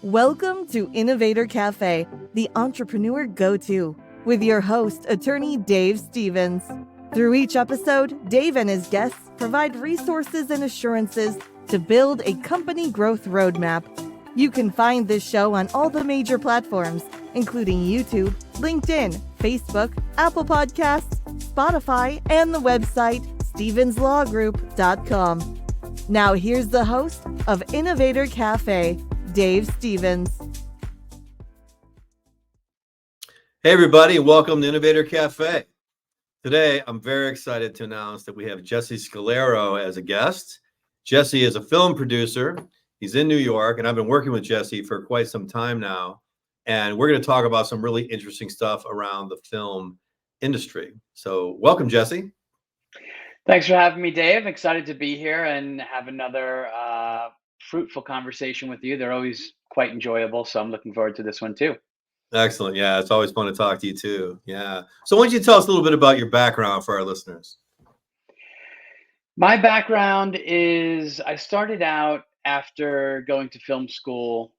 Welcome to Innovator Café, the entrepreneur go-to, with your host, attorney Dave Stevens. Through each episode, Dave and his guests provide resources and assurances to build a company growth roadmap. You can find this show on all the major platforms, including YouTube, LinkedIn, Facebook, Apple Podcasts, Spotify, and the website stevenslawgroup.com. Now here's the host of Innovator Café, Dave Stevens. Hey everybody, and welcome to Innovator Cafe. Today, I'm very excited to announce that we have Jesse Scolaro as a guest. Jesse is a film producer. He's in New York, and I've been working with Jesse for quite some time now. And we're going to talk about some really interesting stuff around the film industry. So welcome, Jesse. Thanks for having me, Dave. Excited to be here and have another fruitful conversation with you. They're always quite enjoyable, so I'm looking forward to this one too. Excellent. Yeah, it's always fun to talk to you too. Yeah. So why don't you tell us a little bit about your background for our listeners? My background is I started out after going to film school,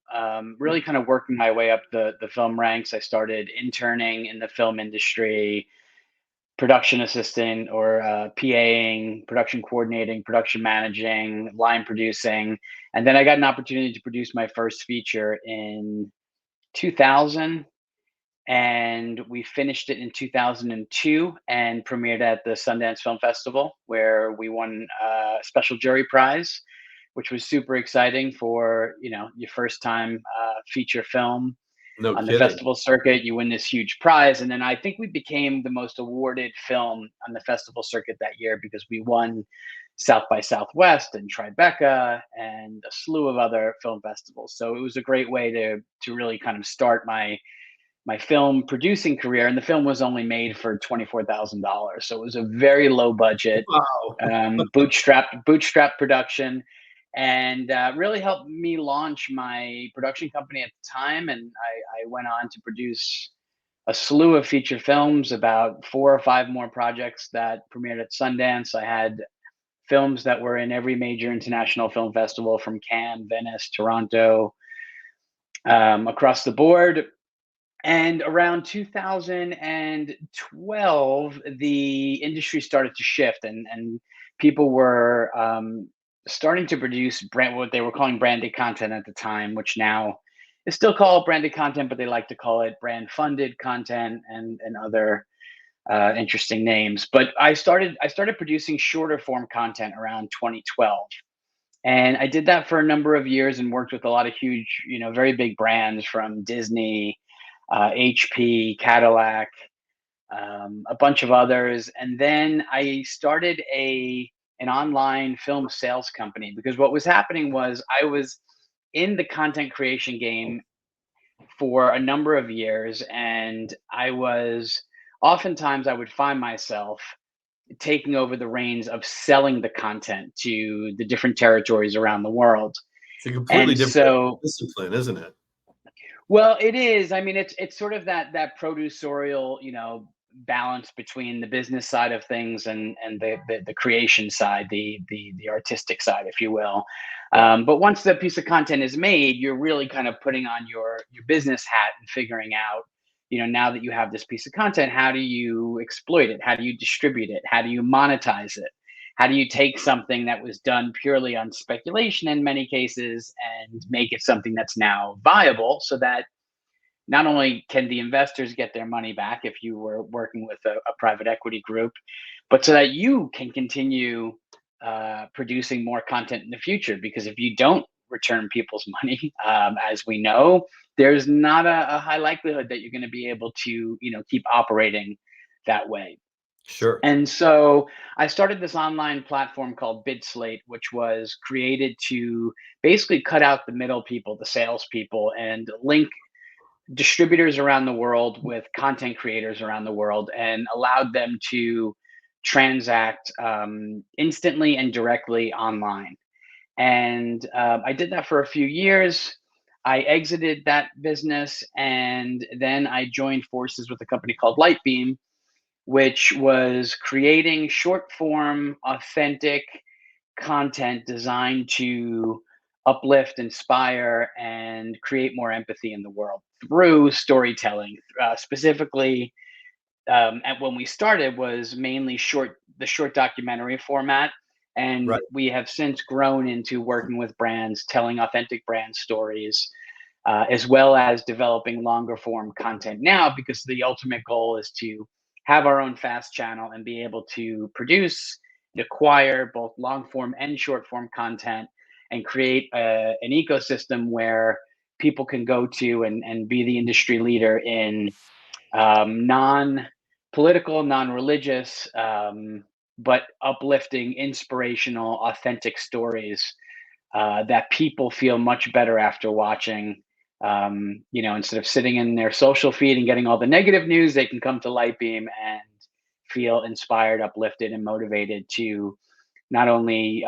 really kind of working my way up the film ranks. I started interning in the film industry, production assistant or PAing, production coordinating, production managing, line producing. And then I got an opportunity to produce my first feature in 2000. And we finished it in 2002 and premiered at the Sundance Film Festival, where we won a special jury prize, which was super exciting for, your first time feature film. No On kidding. the festival circuit, you win this huge prize. And then I think we became the most awarded film on the festival circuit that year because we won South by Southwest and Tribeca and a slew of other film festivals. So it was a great way to really kind of start my film producing career. And the film was only made for $24,000. So it was a very low budget, Wow. bootstrap production. And really helped me launch my production company at the time. And I went on to produce a slew of feature films, about 4 or 5 more projects that premiered at Sundance. I had films that were in every major international film festival from Cannes, Venice, Toronto, across the board. And around 2012, the industry started to shift, and people were starting to produce what they were calling branded content at the time, which now is still called branded content, but they like to call it brand funded content and other interesting names. But I started producing shorter form content around 2012. And I did that for a number of years and worked with a lot of huge, very big brands from Disney, HP, Cadillac, a bunch of others. And then I started an online film sales company because what was happening was I was in the content creation game for a number of years, and oftentimes I would find myself taking over the reins of selling the content to the different territories around the world. It's a completely And different discipline, isn't it? Well, it is. I mean, it's sort of that producerial, balance between the business side of things and the creation side, the artistic side, if you will. But once the piece of content is made, you're really kind of putting on your business hat and figuring out, now that you have this piece of content, how do you exploit it? How do you distribute it? How do you monetize it? How do you take something that was done purely on speculation in many cases and make it something that's now viable, so that not only can the investors get their money back if you were working with a private equity group, but so that you can continue producing more content in the future? Because if you don't return people's money, as we know, there's not a high likelihood that you're going to be able to, keep operating that way. Sure. And so I started this online platform called BidSlate, which was created to basically cut out the middle people, the salespeople, and link distributors around the world with content creators around the world, and allowed them to transact instantly and directly online. And I did that for a few years. I exited that business, and then I joined forces with a company called Lightbeam, which was creating short form, authentic content designed to uplift, inspire, and create more empathy in the world through storytelling. Specifically, and when we started was mainly the short documentary format. And Right. we have since grown into working with brands, telling authentic brand stories, as well as developing longer form content now, because the ultimate goal is to have our own fast channel and be able to produce and acquire both long form and short form content and create an ecosystem where people can go to and be the industry leader in non-political, non-religious, but uplifting, inspirational, authentic stories that people feel much better after watching. Instead of sitting in their social feed and getting all the negative news, they can come to Lightbeam and feel inspired, uplifted, and motivated to not only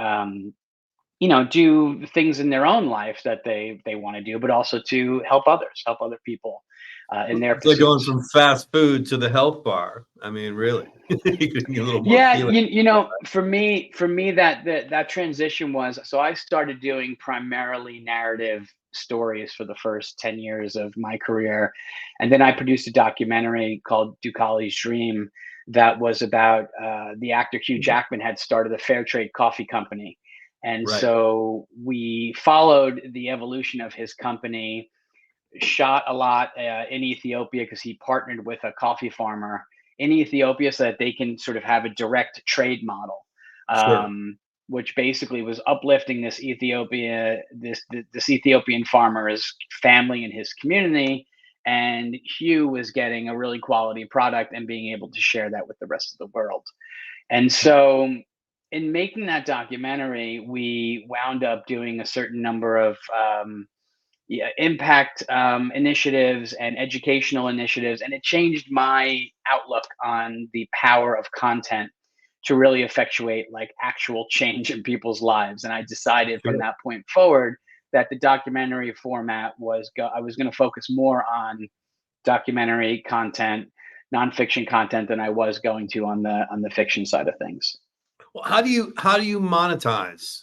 do things in their own life that they want to do, but also to help others, help other people in their It's like going pursuits. from fast food to the health bar. I mean, really, you can get a little more Yeah, feeling. for me that transition was, so I started doing primarily narrative stories for the first 10 years of my career. And then I produced a documentary called Ducali's Dream that was about the actor Hugh Jackman had started a fair trade coffee company. And Right. so we followed the evolution of his company, shot a lot in Ethiopia because he partnered with a coffee farmer in Ethiopia so that they can sort of have a direct trade model, Sure. which basically was uplifting this Ethiopian farmer's family and his community. And Hugh was getting a really quality product and being able to share that with the rest of the world. And so, in making that documentary, we wound up doing a certain number of impact initiatives and educational initiatives, and it changed my outlook on the power of content to really effectuate like actual change in people's lives. And I decided from Sure. that point forward that the documentary format I was going to focus more on documentary content, nonfiction content, than I was going to on the fiction side of things. Well, how do you monetize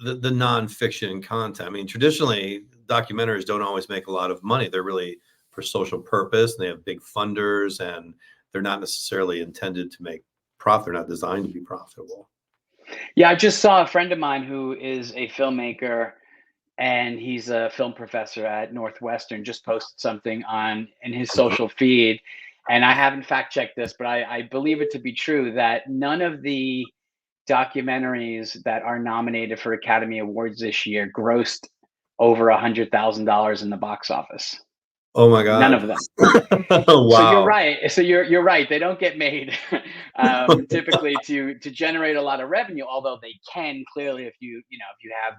the nonfiction content? I mean, traditionally, documentaries don't always make a lot of money. They're really for social purpose, and they have big funders, and they're not necessarily intended to make profit. They're not designed to be profitable. Yeah, I just saw a friend of mine who is a filmmaker, and he's a film professor at Northwestern, just posted something on in his Uh-huh. social feed. And I haven't fact checked this, but I believe it to be true that none of the documentaries that are nominated for Academy Awards this year grossed over $100,000 in the box office. Oh my None God. of them. So you're Wow. right. So you're right. They don't get made typically to generate a lot of revenue, although they can clearly if you have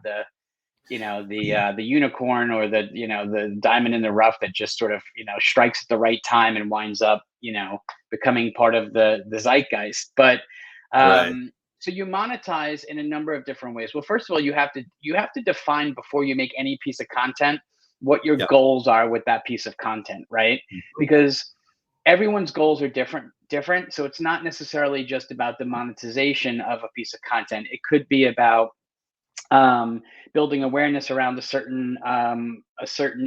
the unicorn, or the diamond in the rough that just sort of strikes at the right time and winds up becoming part of the zeitgeist. But Right. so you monetize in a number of different ways. Well, first of all, you have to define before you make any piece of content what your Yeah. goals are with that piece of content, right? Mhm. Because everyone's goals are different, so it's not necessarily just about the monetization of a piece of content. It could be about building awareness around a certain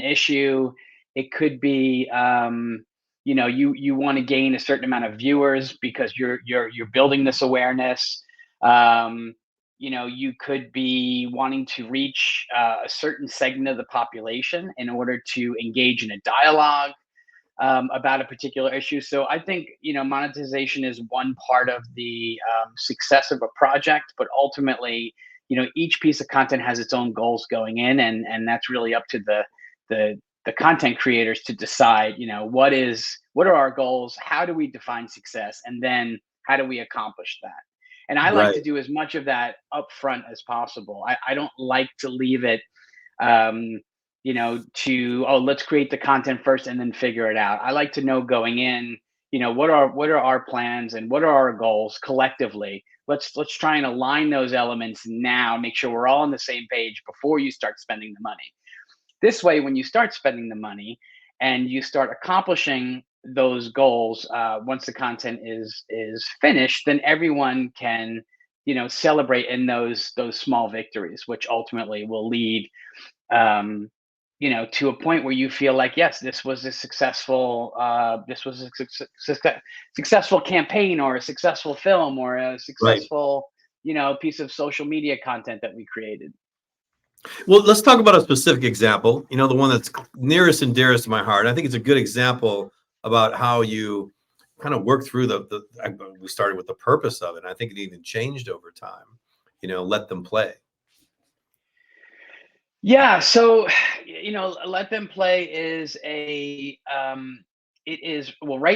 issue. It could be you want to gain a certain amount of viewers because you're building this awareness. Um, you could be wanting to reach a certain segment of the population in order to engage in a dialogue about a particular issue. So I think monetization is one part of the success of a project, but ultimately, each piece of content has its own goals going in, and that's really up to the content creators to decide. What are our goals? How do we define success? And then how do we accomplish that? And I like Right. to do as much of that upfront as possible. I don't like to leave it um, let's create the content first and then figure it out. I like to know going in, what are our plans and what are our goals collectively. Let's try and align those elements now, make sure we're all on the same page before you start spending the money. This way, when you start spending the money and you start accomplishing those goals, once the content is finished, then everyone can celebrate in those small victories, which ultimately will lead, um, to a point where you feel like, yes, this was a successful, successful campaign, or a successful film, or a Right. successful, piece of social media content that we created. Well, let's talk about a specific example, the one that's nearest and dearest to my heart. I think it's a good example about how you kind of work through we started with the purpose of it. And I think it even changed over time, let them play. Yeah, so Let Them Play is right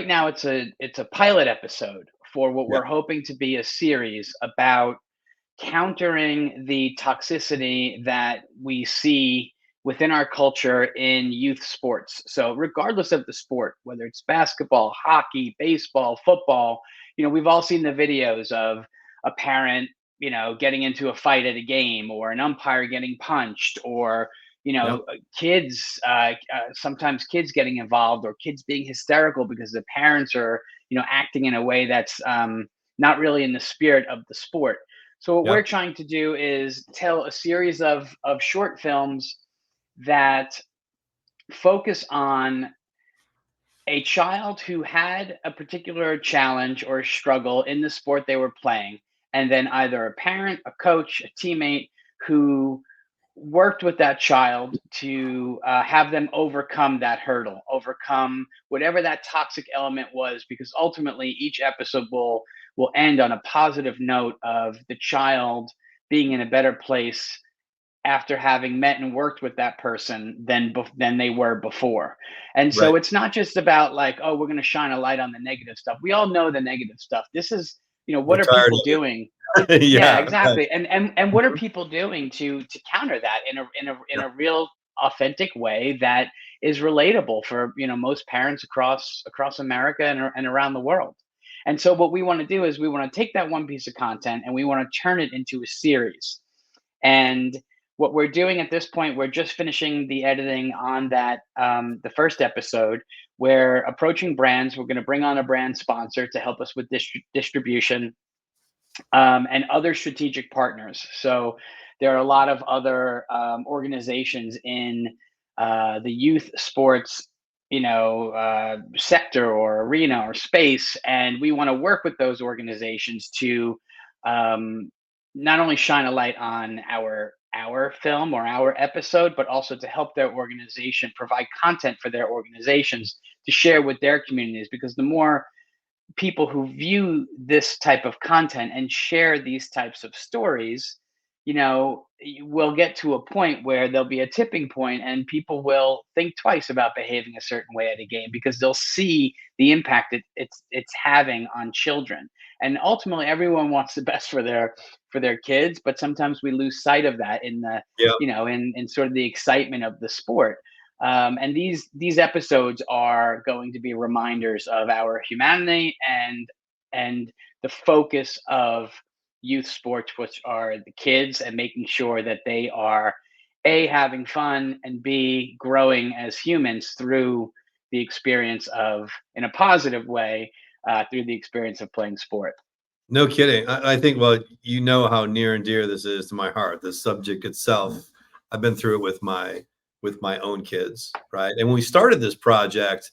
now it's a pilot episode for what Yeah. we're hoping to be a series about countering the toxicity that we see within our culture in youth sports. So regardless of the sport, whether it's basketball, hockey, baseball, football, we've all seen the videos of a parent, getting into a fight at a game, or an umpire getting punched, or Yeah. kids, sometimes kids getting involved, or kids being hysterical because the parents are, acting in a way that's not really in the spirit of the sport. So what Yeah. we're trying to do is tell a series of short films that focus on a child who had a particular challenge or struggle in the sport they were playing, and then either a parent, a coach, a teammate who worked with that child to have them overcome that hurdle, overcome whatever that toxic element was, because ultimately each episode will end on a positive note of the child being in a better place after having met and worked with that person than they were before. And so Right. it's not just about like, oh, we're going to shine a light on the negative stuff. We all know the negative stuff. This is, We're what are tired people of doing? it. Yeah, Yeah. Right. exactly. And what are people doing to counter that in a real authentic way that is relatable for, most parents across America and around the world. And so what we want to do is we want to take that one piece of content and we want to turn it into a series. And what we're doing at this point, we're just finishing the editing on that, the first episode. We're approaching brands. We're going to bring on a brand sponsor to help us with distribution, and other strategic partners. So there are a lot of other organizations in the youth sports, sector or arena or space, and we want to work with those organizations to, um, not only shine a light on our film or our episode, but also to help their organization provide content for their organizations to share with their communities. Because the more people who view this type of content and share these types of stories, will get to a point where there'll be a tipping point and people will think twice about behaving a certain way at a game, because they'll see the impact it's having on children. And ultimately everyone wants the best for their kids, but sometimes we lose sight of that in the, Yeah. in sort of the excitement of the sport. And these episodes are going to be reminders of our humanity and the focus of youth sports, which are the kids, and making sure that they are A, having fun, and B, growing as humans through the experience of, in a positive way, through the experience of playing sport. No kidding. I think, well, how near and dear this is to my heart, the subject itself. I've been through it with my own kids, right? And when we started this project,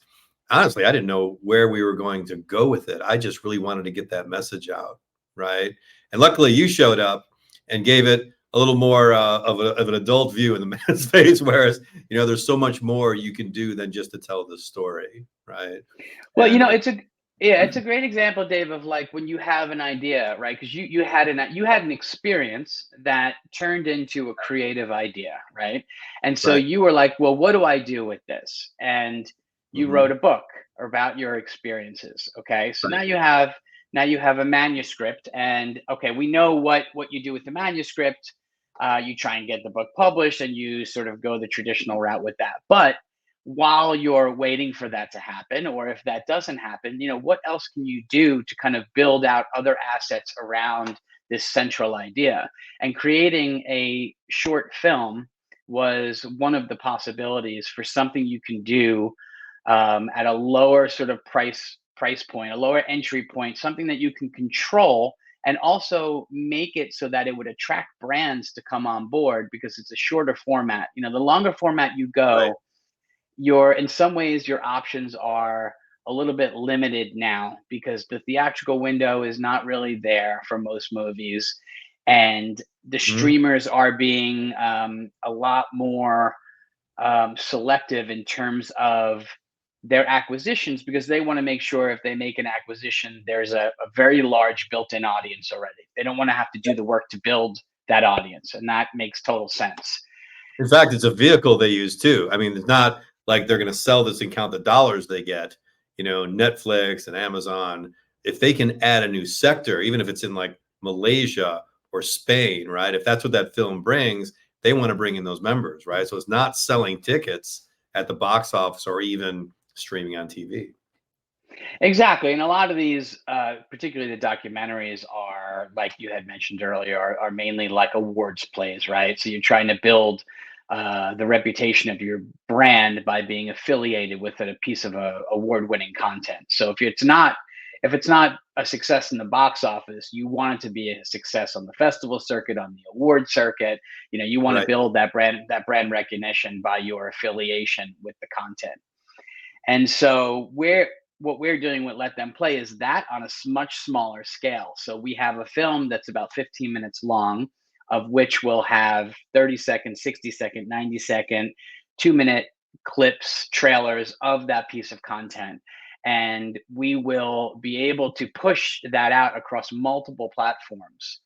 honestly, I didn't know where we were going to go with it. I just really wanted to get that message out, right? And luckily you showed up and gave it a little more of an adult view in the man's face, whereas, there's so much more you can do than just to tell the story, right? Well, And it's a great example, Dave, of like when you have an idea, right? Because you had an experience that turned into a creative idea, right? And so right. you were like, well, what do I do with this? And you wrote Mhm. a book about your experiences. Okay, so Right. now you have a manuscript, and okay, we know what you do with the manuscript. You try and get the book published, and you sort of go the traditional route with that, but while you're waiting for that to happen, or if that doesn't happen, what else can you do to kind of build out other assets around this central idea? And creating a short film was one of the possibilities for something you can do, at a lower sort of price point, a lower entry point, something that you can control and also make it so that it would attract brands to come on board because it's a shorter format. The longer format you Right. go, in some ways your options are a little bit limited now because the theatrical window is not really there for most movies, and the Mhm. streamers are being a lot more selective in terms of their acquisitions because they want to make sure if they make an acquisition, there's a very large built-in audience already. They don't want to have to do the work to build that audience, and that makes total sense. In fact, it's a vehicle they use too. I mean, it's not like they're going to sell this and count the dollars they get. Netflix and Amazon, if they can add a new sector, even if it's in like Malaysia or Spain, right? If that's what that film brings, they want to bring in those members, right? So it's not selling tickets at the box office or even streaming on TV. Exactly, and a lot of these, particularly the documentaries, are like you had mentioned earlier, are mainly like awards plays, right? So you're trying to build the reputation of your brand by being affiliated with a piece of award-winning content. So if it's not a success in the box office, you want it to be a success on the festival circuit, on the award circuit. You want to Right. build that brand recognition by your affiliation with the content. And so what we're doing with Let Them Play is that on a much smaller scale. So we have a film that's about 15 minutes long, of which we'll have 30-second, 60-second, 90-second, 2-minute clips, trailers of that piece of content. And we will be able to push that out across multiple platforms,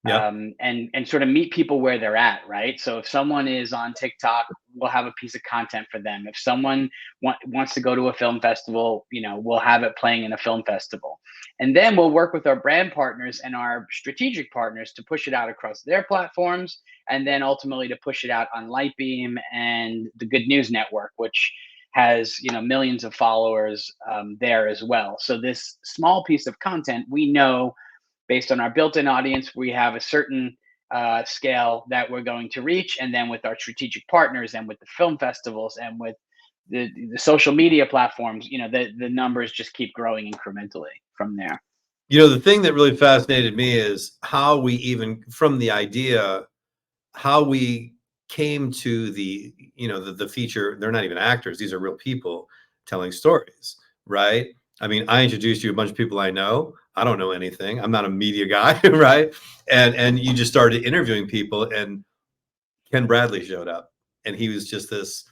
Yep. and sort of meet people where they're at, right? So if someone is on TikTok, we'll have a piece of content for them. If someone wants to go to a film festival, we'll have it playing in a film festival. And then we'll work with our brand partners and our strategic partners to push it out across their platforms, and then ultimately to push it out on Lightbeam and the Good News Network, which has millions of followers there as well. So this small piece of content, we know based on our built-in audience, we have a certain scale that we're going to reach, and then with our strategic partners and with the film festivals and with the social media platforms, the numbers just keep growing incrementally from there. The thing that really fascinated me is how we even from the idea, how we came to the feature. They're not even actors, these are real people telling stories, right? I mean, I introduced you a bunch of people I know. I don't know anything, I'm not a media guy. Right? And you just started interviewing people, and Ken Bradley showed up, and he was just this,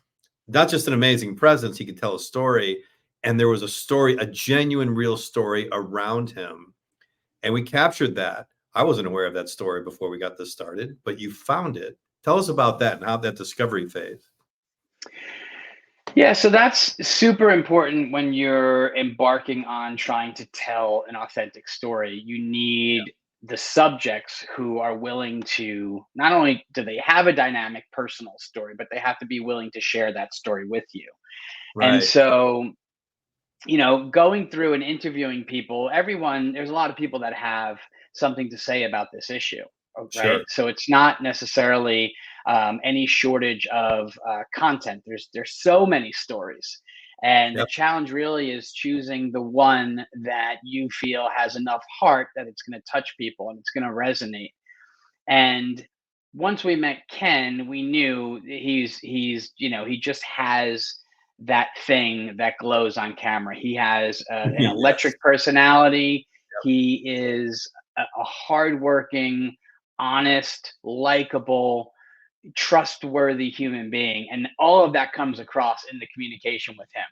not just an amazing presence, he could tell a story, and there was a story, a genuine real story around him, and we captured that. I wasn't aware of that story before we got this started, but you found it. Tell us about that and how that discovery phase. Yeah, so that's super important when you're embarking on trying to tell an authentic story. You Yeah. need the subjects who are willing to, not only do they have a dynamic personal story, but they have to be willing to share that story with you. And Right. so, going through and interviewing people, there's a lot of people that have something to say about this issue, right? Sure. So it's not necessarily any shortage of content. There's so many stories, and the Yep. challenge really is choosing the one that you feel has enough heart that it's going to touch people and it's going to resonate. And once we met Ken, we knew he just has that thing that glows on camera. He has an Yes. electric personality. He is a hardworking, honest, likable, trustworthy human being, and all of that comes across in the communication with him.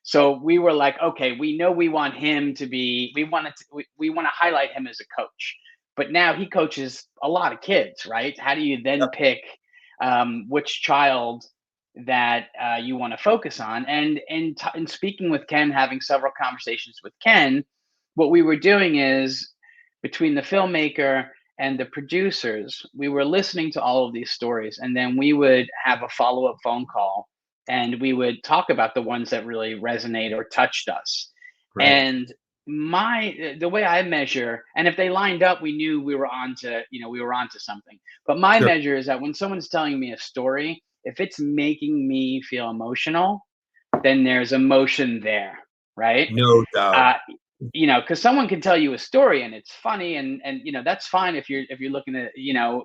So we were like, okay, we know we want him to be. We want to highlight him as a coach, but now he coaches a lot of kids, right? How do you then Yep. pick which child that you want to focus on? And in speaking with Ken, having several conversations with Ken, what we were doing is between the filmmaker and the producers, we were listening to all of these stories, and then we would have a follow-up phone call, and we would talk about the ones that really resonate or touched us. Right. And the way I measure, and if they lined up, we knew we were onto something. But my Sure. measure is that when someone's telling me a story, if it's making me feel emotional, then there's emotion there, right? No Uh, doubt. because someone can tell you a story and it's funny, and that's fine if you're looking to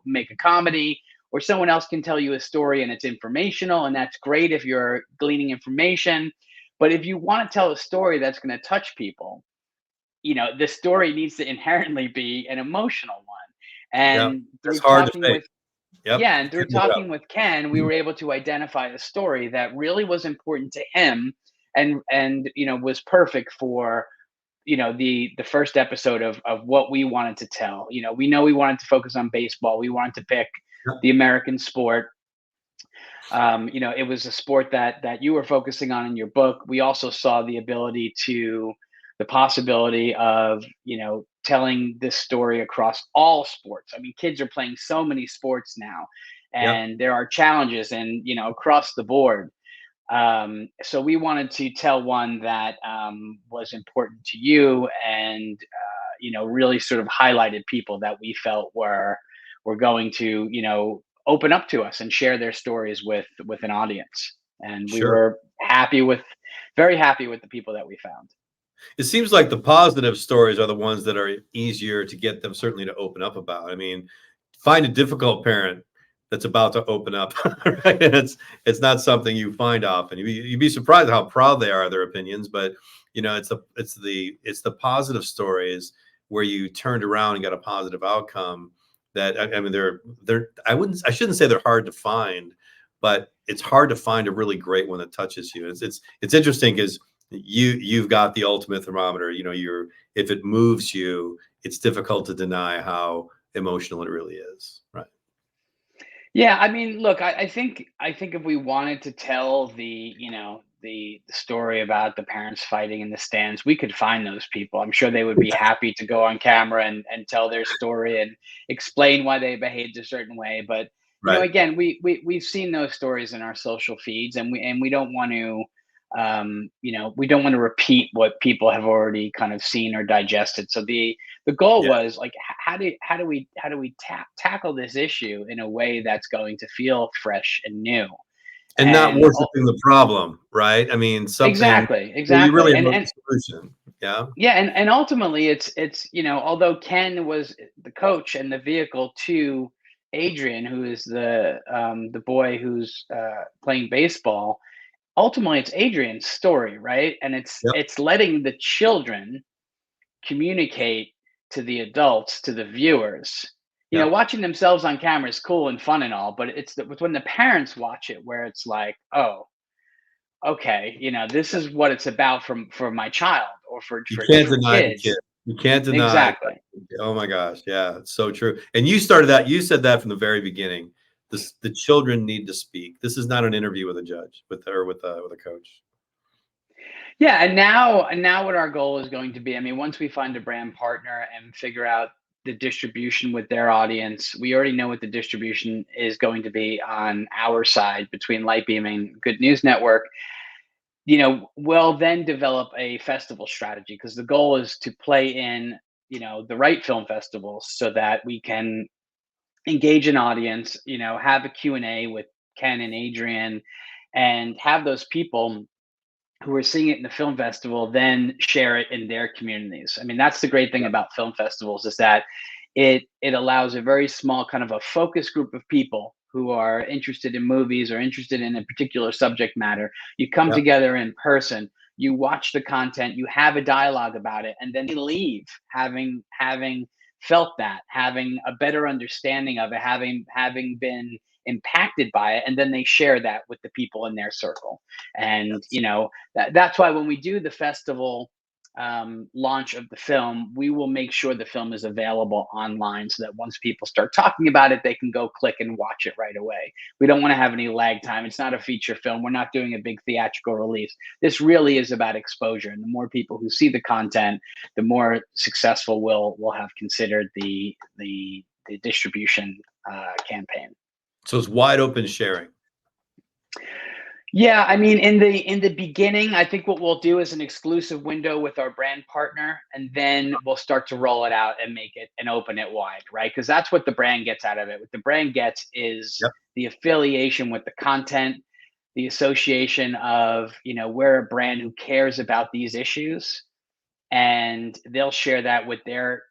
make a comedy, or someone else can tell you a story and it's informational, and that's great if you're gleaning information. But if you want to tell a story that's going to touch people, the story needs to inherently be an emotional one. Yeah, And that's through hard to talking fake. with Yep. yeah, and through Can't make it up. talking with Ken, we were able to identify a story that really was important to him, and was perfect for the first episode of what we wanted to tell. We know we wanted to focus on baseball. We wanted to pick Yep. the American sport. It was a sport that you were focusing on in your book. We also saw the possibility of telling this story across all sports. I mean, kids are playing so many sports now, Yep. and there are challenges, and across the board. So we wanted to tell one that was important to you, and really sort of highlighted people that we felt were going to open up to us and share their stories with an audience. And we Sure. were very happy with the people that we found. It seems like the positive stories are the ones that are easier to get them certainly to open up about. I mean, find a difficult parent that's about to open up, right? It's not something you find often. You'd be surprised how proud they are of their opinions, but it's the positive stories where you turned around and got a positive outcome. That I mean, I shouldn't say they're hard to find, but it's hard to find a really great one that touches you. It's interesting because you've got the ultimate thermometer. If it moves you, it's difficult to deny how emotional it really is, right? Yeah, I mean, look, I think if we wanted to tell the story about the parents fighting in the stands, we could find those people. I'm sure they would be happy to go on camera and tell their story and explain why they behaved a certain way. But Right. again, we've seen those stories in our social feeds, and we don't want to we don't want to repeat what people have already kind of seen or digested. So the goal Yeah. was like, how do we tackle this issue in a way that's going to feel fresh and new. And not And worshiping the problem, right? I mean, something exactly, where you exactly. really and have and a solution. Yeah. yeah, and ultimately it's although Ken was the coach and the vehicle to Adrian, who is the boy who's playing baseball. Ultimately, it's Adrian's story, right? And it's Yep. it's letting the children communicate to the adults, to the viewers. Yep. Watching themselves on camera is cool and fun and all, but it's when the parents watch it where it's like, oh, okay, this is what it's about for my child, or for You for can't for deny the kid. kids. You can't deny. Exactly. Oh my gosh, yeah, it's so true. And you started that. You said that from the very beginning. The children need to speak. This is not an interview with a judge, with a coach. Yeah, and now what our goal is going to be, I mean, once we find a brand partner and figure out the distribution with their audience, we already know what the distribution is going to be on our side between Lightbeam and Good News Network. We'll then develop a festival strategy, because the goal is to play in, the right film festivals so that we can engage an audience, have a Q&A with Ken and Adrian, and have those people who are seeing it in the film festival then share it in their communities. I mean, that's the great thing Yeah. about film festivals, is that it allows a very small kind of a focus group of people who are interested in movies or interested in a particular subject matter. You come Yeah. together in person, you watch the content, you have a dialogue about it, and then they leave having felt that, having a better understanding of it, having been impacted by it, and then they share that with the people in their circle. And Yes. that's why when we do the festival launch of the film, we will make sure the film is available online, so that once people start talking about it, they can go click and watch it right away. We don't want to have any lag time. It's not a feature film. We're not doing a big theatrical release. This really is about exposure, and the more people who see the content, the more successful we'll have considered the distribution campaign. So it's wide open sharing. Yeah, I mean, in the beginning, I think what we'll do is an exclusive window with our brand partner, and then we'll start to roll it out and make it and open it wide, right? Because that's what the brand gets out of it. What the brand gets is Yep. the affiliation with the content, the association of we're a brand who cares about these issues, and they'll share that with their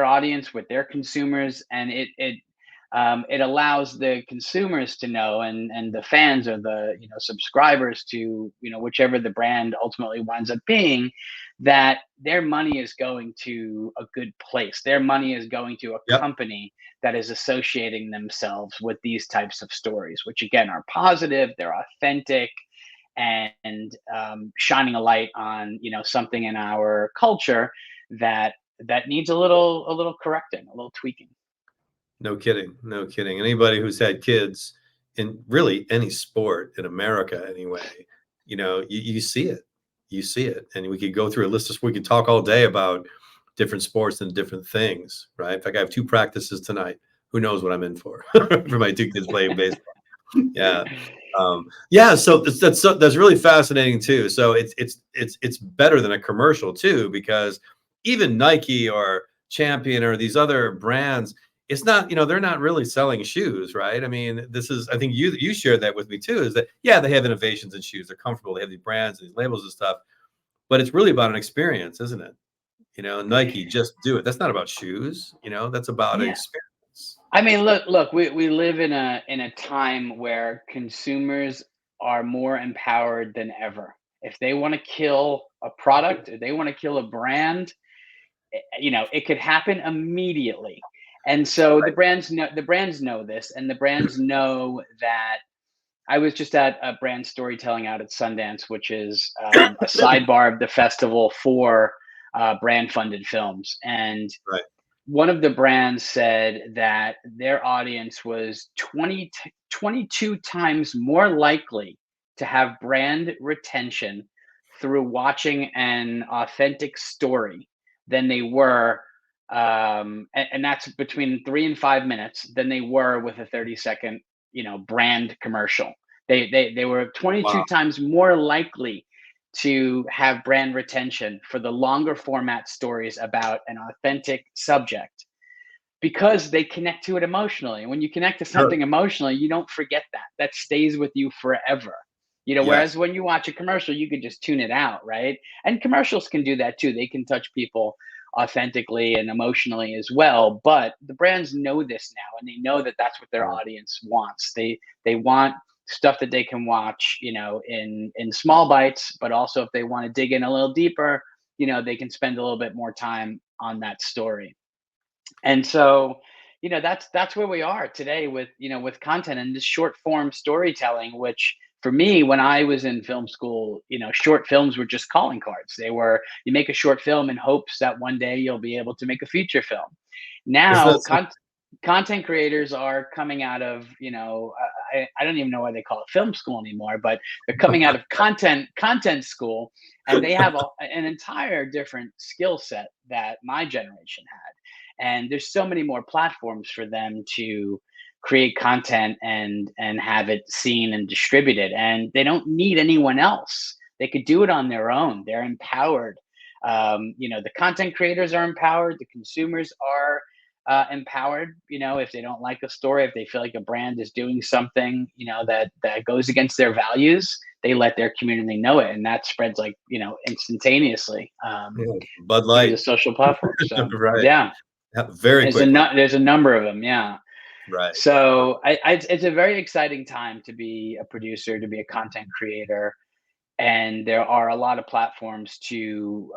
audience, with their consumers, and it allows the consumers to know, and the fans or the subscribers to whichever the brand ultimately winds up being, that their money is going to a good place. Their money is going to a Yep. company that is associating themselves with these types of stories, which again are positive, they're authentic, and shining a light on something in our culture that needs a little correcting, a little tweaking. No kidding. No kidding. Anybody who's had kids in really any sport in America anyway, you see it. You see it. And we could go through a list of, we could talk all day about different sports and different things, right? In fact, I have 2 practices tonight. Who knows what I'm in for for my 2 kids playing baseball. Yeah. Yeah. So that's really fascinating too. So it's better than a commercial too, because even Nike or Champion or these other brands, it's not, they're not really selling shoes, right? I mean, I think you shared that with me too, is that, yeah, they have innovations in shoes. They're comfortable. They have these brands and these labels and stuff, but it's really about an experience, isn't it? Nike, just do it. That's not about shoes, that's about an Yeah. experience. I mean, look, we live in a time where consumers are more empowered than ever. If they want to kill a product, if they want to kill a brand, it could happen immediately. And so the brands know this, and the brands know that. I was just at a brand storytelling out at Sundance, which is a sidebar of the festival for brand funded films. And Right. one of the brands said that their audience was 22 times more likely to have brand retention through watching an authentic story than they were, and that's between 3 and 5 minutes, than they were with a 30-second, brand commercial. They were 22 Wow. times more likely to have brand retention for the longer format stories about an authentic subject, because they connect to it emotionally. And when you connect to Sure. something emotionally, you don't forget that. That stays with you forever. Whereas Yes. when you watch a commercial, you could just tune it out, right? And commercials can do that too. They can touch people authentically and emotionally as well. But the brands know this now, and they know that that's what their Yeah. audience wants. They want stuff that they can watch, in small bites, but also if they want to dig in a little deeper, they can spend a little bit more time on that story. And so, that's where we are today with with content and this short form storytelling, which for me, when I was in film school, short films were just calling cards. They were, you make a short film in hopes that one day you'll be able to make a feature film. Isn't Now that so? content creators are coming out of, I don't even know why they call it film school anymore, but they're coming out of content school, and they have an entire different skill set that my generation had. And there's so many more platforms for them to create content and have it seen and distributed, and they don't need anyone else. They could do it on their own. They're empowered. The content creators are empowered, the consumers are empowered. If they don't like a story, if they feel like a brand is doing something, that goes against their values, they let their community know it, and that spreads like instantaneously, Yeah. Bud through the Light. social platforms. So Right. yeah, Yeah, very quickly. there's a number of them. Yeah. Right. So it's a very exciting time to be a producer, to be a content creator, and there are a lot of platforms to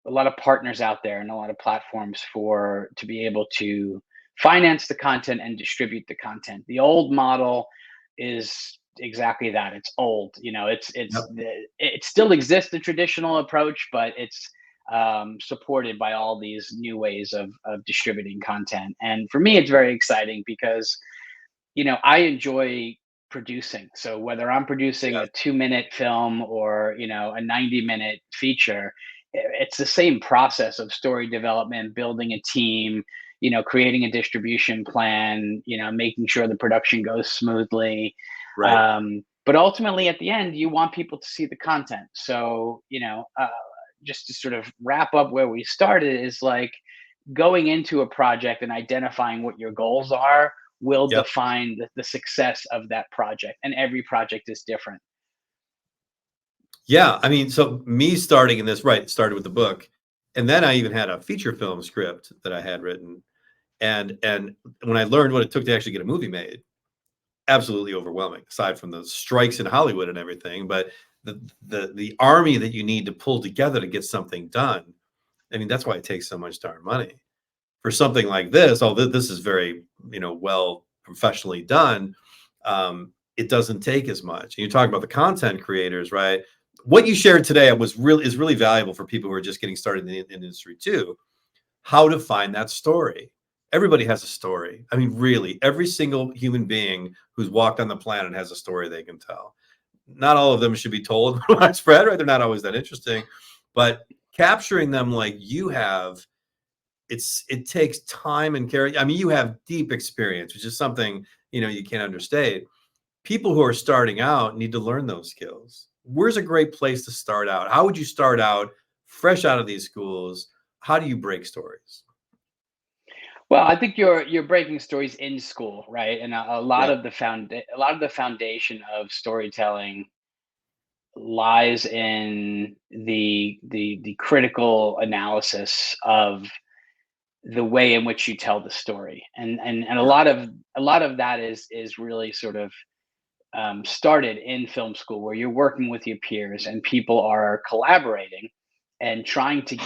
a lot of partners out there, and a lot of platforms for to be able to finance the content and distribute the content. The old model is exactly that. It's old. Yep. It still exists, the traditional approach, but it's supported by all these new ways of distributing content. And for me, it's very exciting because I enjoy producing. So whether I'm producing a Yes. 2-minute film or, a 90-minute feature, it's the same process of story development, building a team, creating a distribution plan, making sure the production goes smoothly. Right. But ultimately, at the end, you want people to see the content. So, just to sort of wrap up where we started, is like going into a project and identifying what your goals are will Yep. define the success of that project. And every project is different. Yeah, I mean, so me starting in this, right, started with the book, and then I even had a feature film script that I had written, and when I learned what it took to actually get a movie made, absolutely overwhelming, aside from the strikes in Hollywood and everything, but the army that you need to pull together to get something done. I mean, that's why it takes so much darn money. For something like this, although this is very, well professionally done, it doesn't take as much. And you talk about the content creators, right? What you shared today is really valuable for people who are just getting started in the industry too. How to find that story. Everybody has a story. I mean, really, every single human being who's walked on the planet has a story they can tell. Not all of them should be told widespread, right? They're not always that interesting, but capturing them like you have, it takes time and care. I mean, you have deep experience, which is something, you can't understate. People who are starting out need to learn those skills. Where's a great place to start out? How would you start out fresh out of these schools? How do you break stories? Well, I think you're breaking stories in school, right? And a lot Yeah. of the foundation of storytelling lies in the critical analysis of the way in which you tell the story, and Yeah. a lot of that is really sort of started in film school, where you're working with your peers and people are collaborating and trying to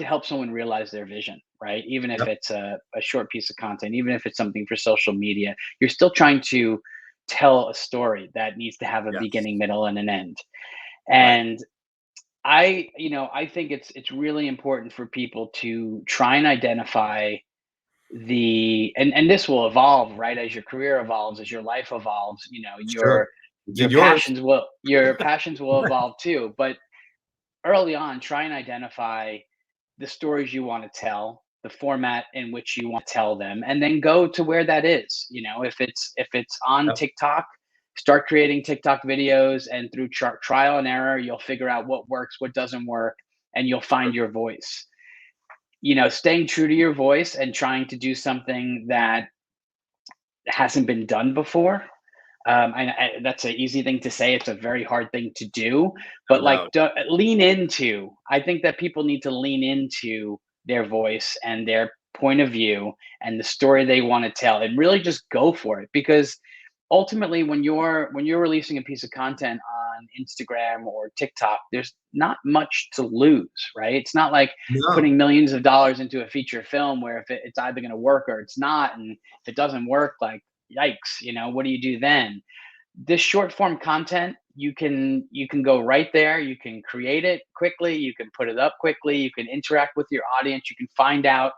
help someone realize their vision, right? Even if Yep. it's a short piece of content, even if it's something for social media, you're still trying to tell a story that needs to have a Yes. beginning, middle, and an end. Right. And I think it's really important for people to try and identify and this will evolve, right? As your career evolves, as your life evolves, Sure. It's your yours. passions will evolve too. But early on, try and identify the stories you want to tell, the format in which you want to tell them, and then go to where that is. If it's on Yep. TikTok, start creating TikTok videos, and through trial and error, you'll figure out what works, what doesn't work, and you'll find your voice. Staying true to your voice and trying to do something that hasn't been done before. That's an easy thing to say. It's a very hard thing to do, No but like, doubt. lean into. I think that people need to lean into their voice and their point of view and the story they want to tell, and really just go for it. Because ultimately, when you're releasing a piece of content on Instagram or TikTok, there's not much to lose, right? It's not like No. putting millions of dollars into a feature film where if it's either going to work or it's not, and if it doesn't work, like, yikes, what do you do then? This short form content, you can go right there, you can create it quickly, you can put it up quickly, you can interact with your audience, you can find out,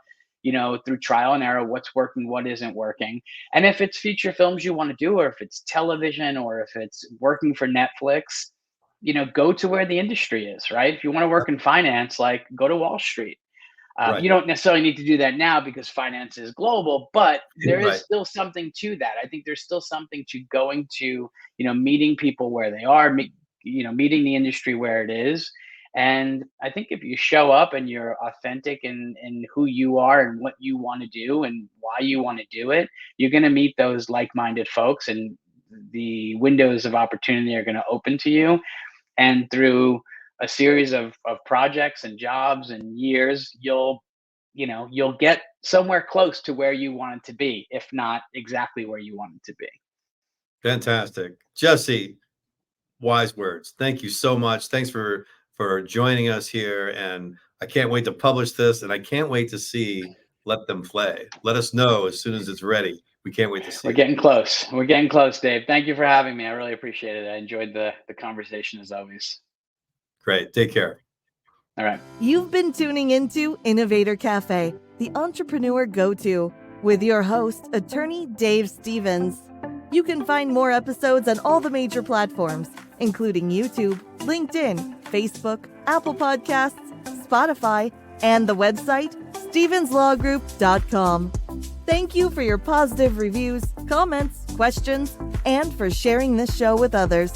through trial and error, what's working, what isn't working. And if it's feature films you want to do, or if it's television, or if it's working for Netflix, go to where the industry is, right? If you want to work in finance, like, go to Wall Street. Right. You don't necessarily need to do that now because finance is global, but there is Right. still something to that. I think there's still something to going to, meeting people where they are, meeting the industry where it is. And I think if you show up and you're authentic in who you are and what you want to do and why you want to do it, you're going to meet those like-minded folks, and the windows of opportunity are going to open to you. And through a series of projects and jobs and years, you'll get somewhere close to where you want it to be, if not exactly where you want it to be. Fantastic. Jesse, wise words. Thank you so much. Thanks for joining us here. And I can't wait to publish this, and I can't wait to see Let Them Play. Let us know as soon as it's ready. We can't wait to see We're it. getting close. We're getting close, Dave. Thank you for having me. I really appreciate it. I enjoyed the conversation as always. Great. Take care. All right. You've been tuning into Innovator Café, the entrepreneur go-to, with your host, attorney Dave Stevens. You can find more episodes on all the major platforms, including YouTube, LinkedIn, Facebook, Apple Podcasts, Spotify, and the website stevenslawgroup.com. Thank you for your positive reviews, comments, questions, and for sharing this show with others.